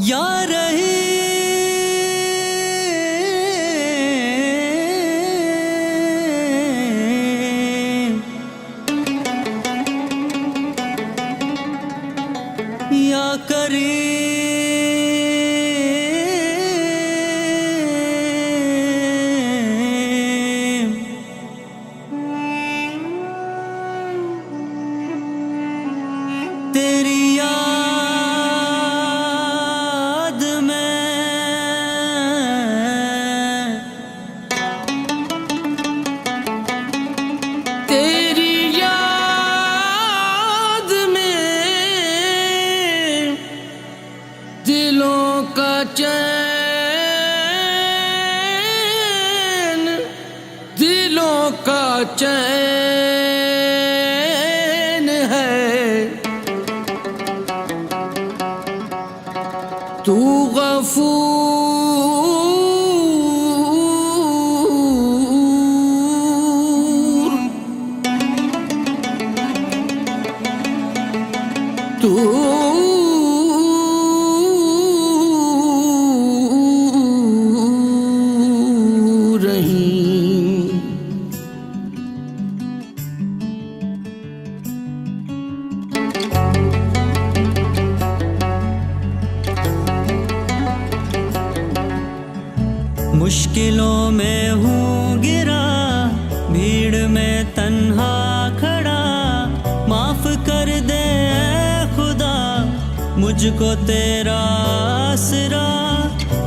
یا رہی یا کریم تیری یاد میں تیری یاد میں دلوں کا چین دلوں کا چین ہے تو غفور تو رحیم مشکلوں میں ہوں گرا بھیڑ میں تنہا کھڑا معاف کر دے اے خدا مجھ کو تیرا آسرا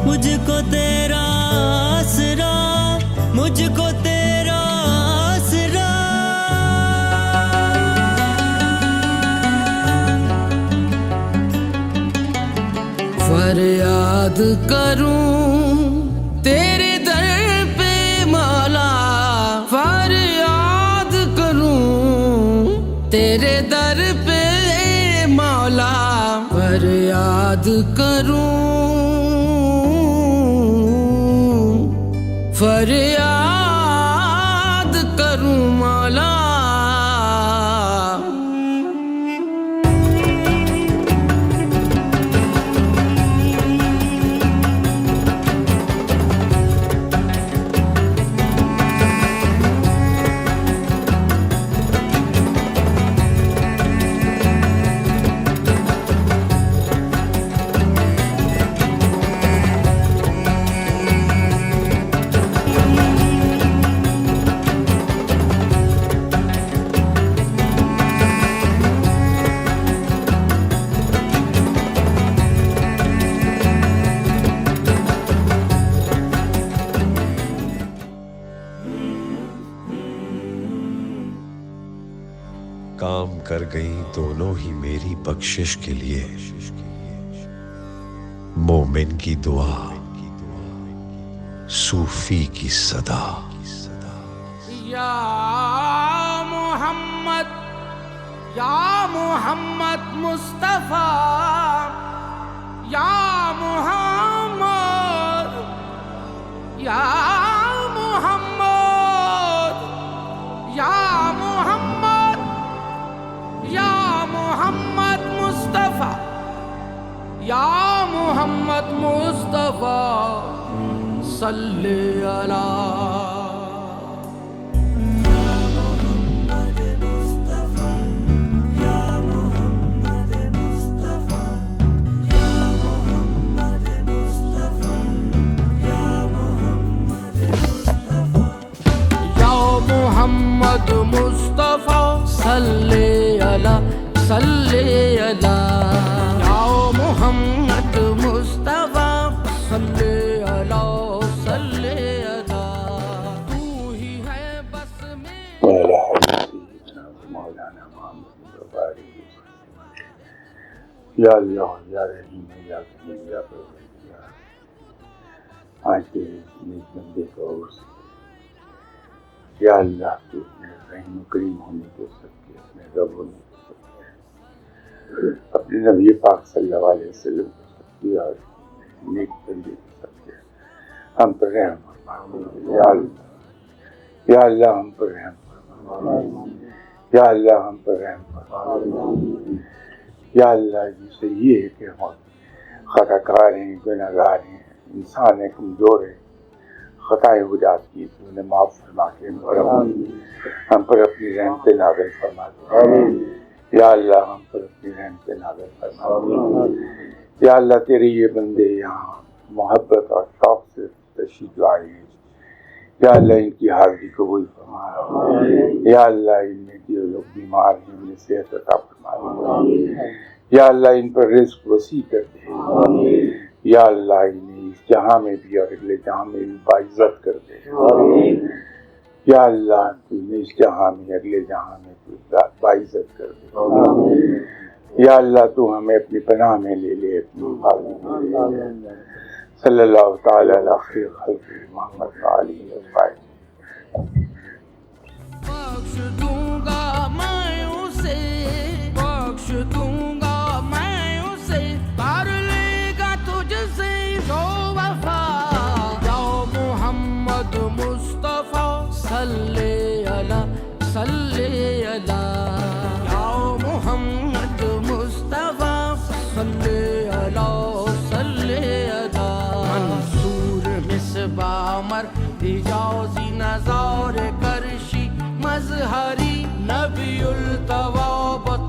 مجھ کو تیرا آسرا مجھ کو تیرا آسرا فریاد کروں تیرے در پہ مولا فریاد کروں تیرے در پہ مولا فریاد کروں فریاد کروں مولا کام کر گئی دونوں ہی میری بخشش کے لیے مومن کی دعا صوفی کی صدا یا محمد مصطفیٰ یا محمد یا محمد یا محمد یا محمد مصطفیٰ یا محمد مصطفیٰ صلی اللہ محمد مصطفیٰ صلی اللہ صلی اللہ یا محمد مصطفیٰ صلی اللہ صلی اللہ تو ہی ہے بس میں مولانا محمد بخاری یا اللہ یا رحیم یا کریم یا پروردگار آج کے نیک بندے کو یا اللہ تو اپنے رحیم و کریم ہونے کو سب کے اپنے رب ہونے کو سب کے اپنے نبی پاک صلی اللہ علیہ وسلم کو سب کی اور نیک بندے کو سب کے ہم پر رحم فرما یا اللہ ہم پر رحم فرما یا اللہ ہم پر رحم فرما یا اللہ جسے یہ ہے کہ ہم خطا کار ہیں، گناہ گار ہیں، انسان ہے، کمزور ہے، خطائیں ہو جاتی ہیں تو انہیں معاف فرما کے ہم پر اپنی رحمت نازل فرما دے۔ یا اللہ ہم پر اپنی رحمت نازل فرما دے۔ یا اللہ تیرے یہ بندے یہاں محبت اور شوق سے تشریف لائے ہیں، یا اللہ ان کی حاضری قبول فرما۔ یا اللہ ان میں جو لوگ بیمار ہیں انہیں صحت عطا فرما دے۔ یا اللہ ان پر رزق وسیع کر دے۔ یا اللہ انہیں اس جہاں میں بھی اور اگلے جہاں میں بھی باعزت کر دے۔ یا اللہ تو انہیں اس جہاں میں اگلے جہاں میں تو باعزت کر دے۔ یا اللہ تو ہمیں اپنی پناہ میں لے لے، اپنی حفاظت میں لے لے۔ صلی اللہ تعالی علی خیر خلق محمد علیہ وسلم۔ بخش دوں گا میں اسے، بخش دوں گا میں اسے، کر لے گا تجھ سے جو وفا۔ یا محمد مصطفیٰ صلی علی صلی علی، یا محمد مصطفیٰ صلی علی صلی علی۔ منصور مصباح مر اجازی نظار کرشی مظہری نبی التواب